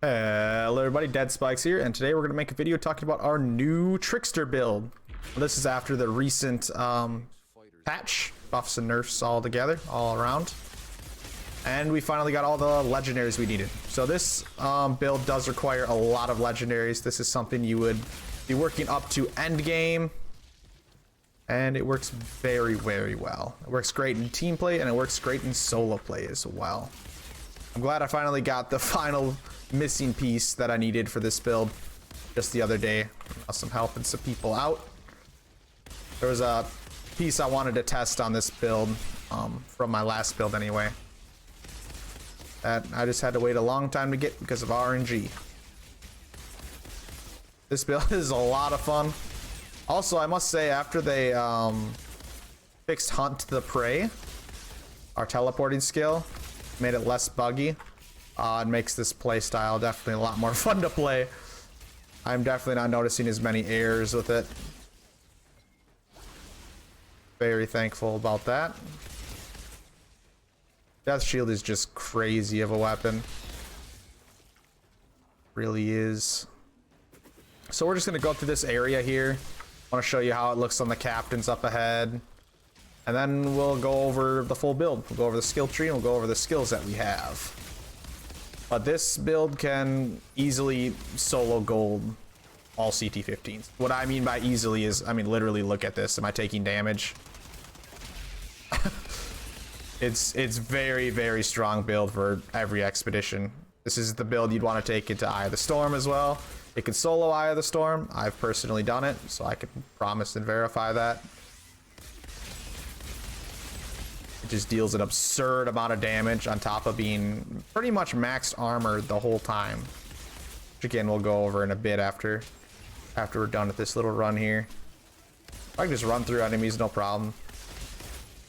Hello everybody, Dead Spikes here, and today we're going to make a video talking about our new Trickster build. This is after the recent patch, buffs and nerfs all together, all around. And we finally got all the legendaries we needed. So this build does require a lot of legendaries. This is something you would be working up to end game. And it works very, very well. It works great in team play, and it works great in solo play as well. I'm glad I finally got the final missing piece that I needed for this build just the other day. I'm helping some people out. There was a piece I wanted to test on this build from my last build anyway, that I just had to wait a long time to get because of RNG. This build is a lot of fun. Also, I must say, after they fixed Hunt the Prey, our teleporting skill, made it less buggy. It makes this play style definitely a lot more fun to play. I'm definitely not noticing as many errors with it. Very thankful about that. Deathshield is just crazy of a weapon. Really is. So we're just gonna go through this area here. I want to show you how it looks on the captains up ahead. And then we'll go over the full build. We'll go over the skill tree and we'll go over the skills that we have. But this build can easily solo gold all CT15s. What I mean by easily is, I mean literally look at this. Am I taking damage? It's very, very strong build for every expedition. This is the build you'd want to take into Eye of the Storm as well. It can solo Eye of the Storm. I've personally done it, so I can promise and verify that. It just deals an absurd amount of damage on top of being pretty much maxed armor the whole time. Which again, we'll go over in a bit after we're done with this little run here. I can just run through enemies, no problem.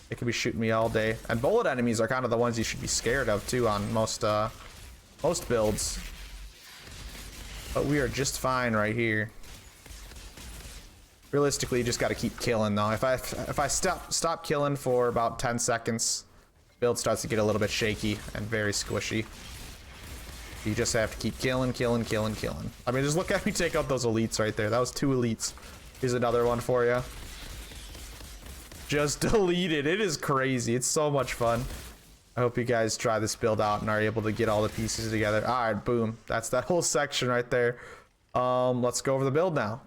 They could be shooting me all day. And bullet enemies are kind of the ones you should be scared of too on most builds. But we are just fine right here. Realistically, you just got to keep killing though. If I stop killing for about 10 seconds, build starts to get a little bit shaky and very squishy. You just have to keep killing. I mean, just look at me take out those elites right there. That was 2 elites. Here's another one for you. Just deleted. It is crazy. It's so much fun. I hope you guys try this build out and are able to get all the pieces together. All right, boom. That's that whole section right there. Let's go over the build now.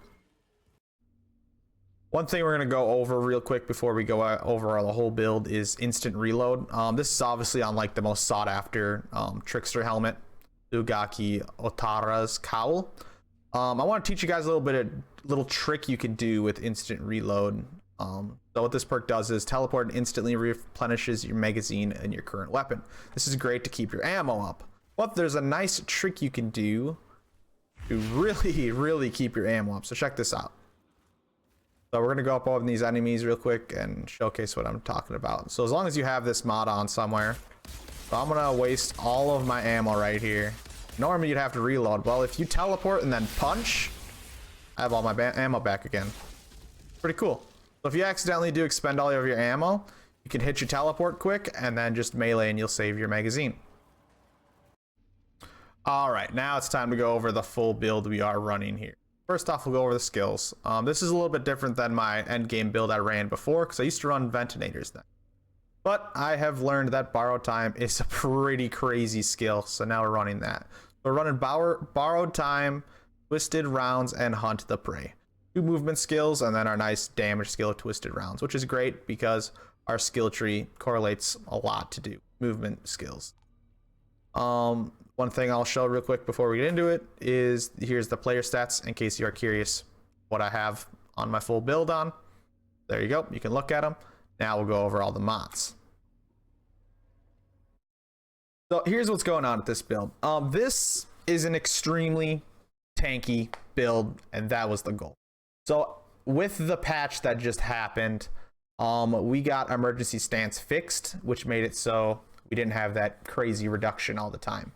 One thing we're going to go over real quick before we go over the whole build is instant reload. This is obviously on like the most sought after Trickster helmet, Ugake Otarah's cowl. I want to teach you guys a little trick you can do with instant reload. So what this perk does is teleport and instantly replenishes your magazine and your current weapon. This is great to keep your ammo up. But there's a nice trick you can do to really keep your ammo up. So check this out. So we're going to go up over these enemies real quick and showcase what I'm talking about. So as long as you have this mod on somewhere, so I'm going to waste all of my ammo right here. Normally you'd have to reload. Well, if you teleport and then punch, I have all my ammo back again. Pretty cool. So if you accidentally do expend all of your ammo, you can hit your teleport quick and then just melee and you'll save your magazine. All right, now it's time to go over the full build we are running here. First off, we'll go over the skills. This is a little bit different than my endgame build I ran before because I used to run ventilators then. But I have learned that borrowed time is a pretty crazy skill, so now we're running that. We're running borrowed time, twisted rounds, and hunt the prey. 2 movement skills, and then our nice damage skill of twisted rounds, which is great because our skill tree correlates a lot to do movement skills. One thing I'll show real quick before we get into it is here's the player stats in case you are curious what I have on my full build on. There you go. You can look at them. Now we'll go over all the mods. So here's what's going on with this build. This is an extremely tanky build, and that was the goal. So with the patch that just happened, we got emergency stance fixed, which made it so we didn't have that crazy reduction all the time.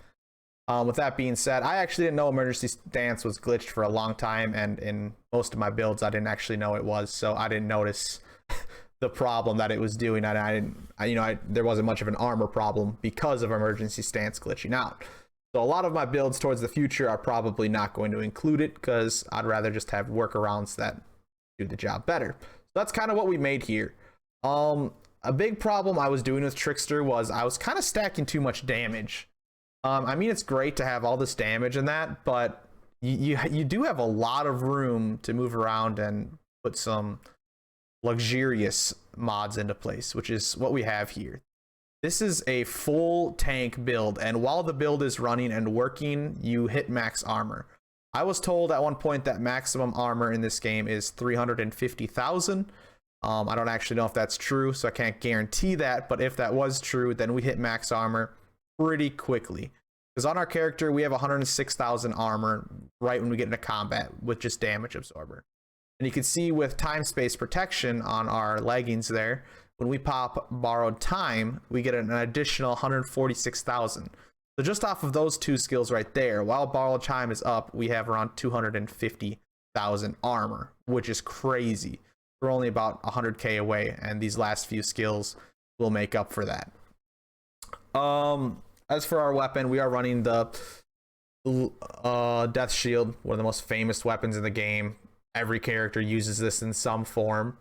With that being said, I actually didn't know emergency stance was glitched for a long time, and in most of my builds I didn't actually know it was, so I didn't notice the problem that it was doing. And there wasn't much of an armor problem because of emergency stance glitching out. So a lot of my builds towards the future are probably not going to include it because I'd rather just have workarounds that do the job better. So that's kind of what we made here. A big problem I was doing with Trickster was I was kind of stacking too much damage. I mean, it's great to have all this damage and that, but you do have a lot of room to move around and put some luxurious mods into place, which is what we have here. This is a full tank build, and while the build is running and working, you hit max armor. I was told at one point that maximum armor in this game is 350,000. I don't actually know if that's true, so I can't guarantee that, but if that was true, then we hit max armor pretty quickly. Because on our character, we have 106,000 armor right when we get into combat with just damage absorber. And you can see with time space protection on our leggings there, when we pop borrowed time, we get an additional 146,000. So just off of those two skills right there, while borrowed time is up, we have around 250,000 armor, which is crazy. We're only about 100k away, and these last few skills will make up for that. As for our weapon, we are running the deathshield, one of the most famous weapons in the game. Every character uses this in some form.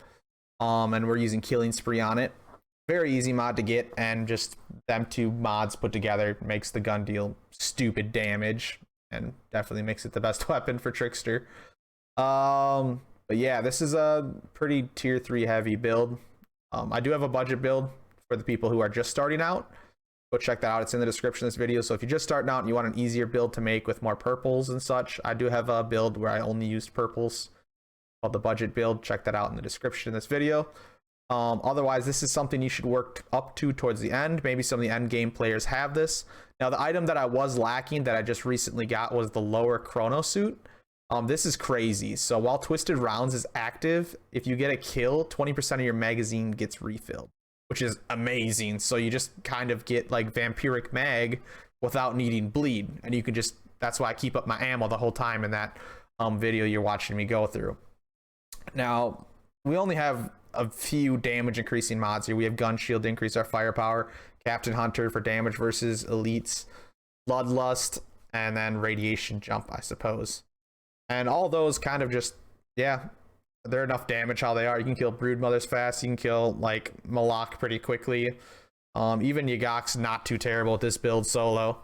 And we're using Killing Spree on it. Very easy mod to get, and just them two mods put together makes the gun deal stupid damage, and definitely makes it the best weapon for Trickster. But yeah, this is a pretty tier 3 heavy build. I do have a budget build for the people who are just starting out. Go check that out. It's in the description of this video. So if you're just starting out and you want an easier build to make with more purples and such, I do have a build where I only used purples called the budget build. Check that out in the description of this video. Otherwise, this is something you should work up to towards the end. Maybe some of the end game players have this. Now, the item that I was lacking that I just recently got was the lower chronosuit. This is crazy. So while Twisted Rounds is active, if you get a kill, 20% of your magazine gets refilled, which is amazing. So you just kind of get like vampiric mag without needing bleed. And you can just, that's why I keep up my ammo the whole time in that video you're watching me go through. Now, we only have a few damage increasing mods here. We have Gun Shield to increase our firepower, Captain Hunter for damage versus elites, Bloodlust, and then Radiation Jump, I suppose. And all those kind of just, yeah, they're enough damage how they are. You can kill Broodmothers fast. You can kill like Malak pretty quickly. Even Ugak's not too terrible with this build solo.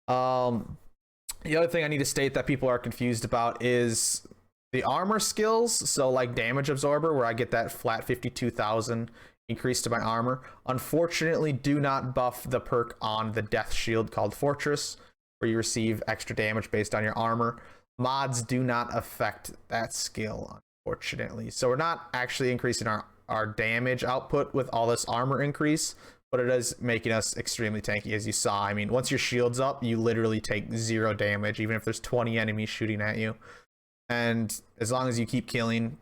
The other thing I need to state that people are confused about is the armor skills. So like damage absorber, where I get that flat 52,000 increase to my armor, unfortunately do not buff the perk on the death shield called Fortress, where you receive extra damage based on your armor. Mods do not affect that skill, unfortunately. So we're not actually increasing our damage output with all this armor increase, but it is making us extremely tanky, as you saw. I mean, once your shield's up, you literally take 0 damage, even if there's 20 enemies shooting at you. And as long as you keep killing,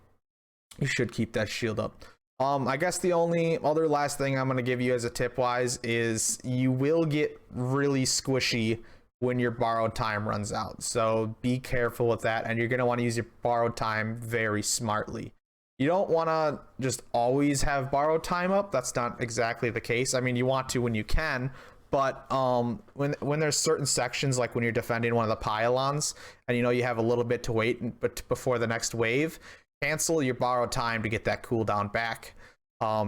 you should keep that shield up. I guess the only other last thing I'm going to give you as a tip wise is you will get really squishy when your borrowed time runs out. So be careful with that, and you're going to want to use your borrowed time very smartly. You don't want to just always have borrowed time up. That's not exactly the case. I mean, you want to when you can, but when there's certain sections, like when you're defending one of the pylons and you know you have a little bit to wait before the next wave, cancel your borrowed time to get that cooldown back.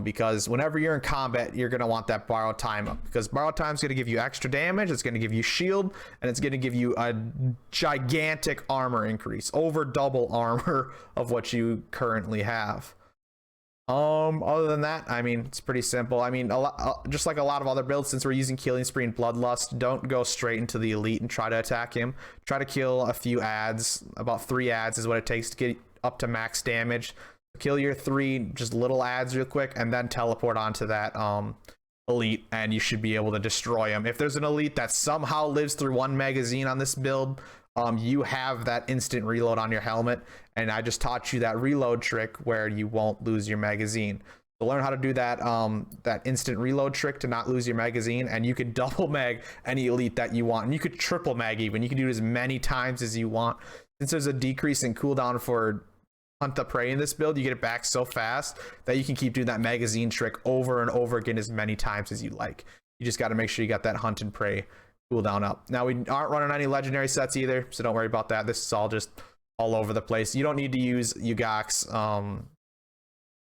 Because whenever you're in combat, you're going to want that borrowed time up, because borrowed time is going to give you extra damage, it's going to give you shield, and it's going to give you a gigantic armor increase, over double armor of what you currently have. Other than that, I mean, it's pretty simple. I mean, just like a lot of other builds, since we're using Killing Spree and Bloodlust, don't go straight into the elite and try to attack him. Try to kill a few adds. About 3 adds is what it takes to get up to max damage. Kill your 3 just little adds real quick, and then teleport onto that elite, and you should be able to destroy him. If there's an elite that somehow lives through 1 magazine on this build, you have that instant reload on your helmet, and I just taught you that reload trick where you won't lose your magazine. So learn how to do that that instant reload trick to not lose your magazine, and you could double mag any elite that you want, and you could triple mag even. You can do it as many times as you want. Since there's a decrease in cooldown for Hunt the Prey in this build, you get it back so fast that you can keep doing that magazine trick over and over again as many times as you like. You just got to make sure you got that Hunt and Prey cooldown up. Now we aren't running any legendary sets either, so don't worry about that. This is all just all over the place. You don't need to use ugake's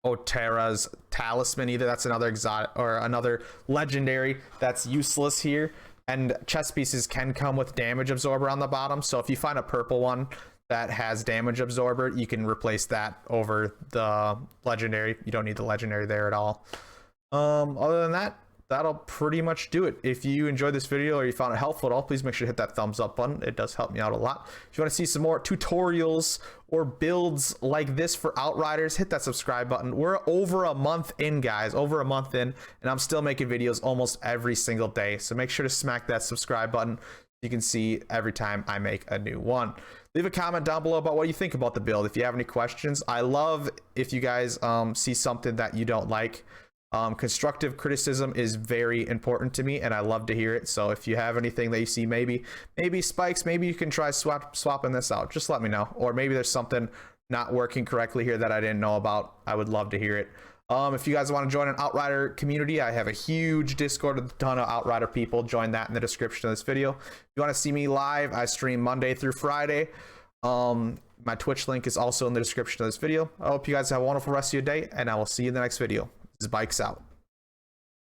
otarah's talisman either. That's another exotic or another legendary that's useless here. And chest pieces can come with damage absorber on the bottom, so if you find a purple one that has damage absorber, you can replace that over the legendary. You don't need the legendary there at all. Other than that, that'll pretty much do it. If you enjoyed this video or you found it helpful at all, please make sure to hit that thumbs up button. It does help me out a lot. If you want to see some more tutorials or builds like this for Outriders, hit that subscribe button. We're over a month in, guys, over a month in, and I'm still making videos almost every single day. So make sure to smack that subscribe button. You can see every time I make a new one. Leave a comment down below about what you think about the build. If you have any questions, I love if you guys see something that you don't like. Constructive criticism is very important to me, and I love to hear it. So if you have anything that you see, maybe spikes, maybe you can try swapping this out, just let me know. Or maybe there's something not working correctly here that I didn't know about. I would love to hear it. If you guys want to join an Outrider community, I have a huge Discord with a ton of Outrider people. Join that in the description of this video. If you want to see me live, I stream Monday through Friday. My Twitch link is also in the description of this video. I hope you guys have a wonderful rest of your day, and I will see you in the next video. This is Bikes out.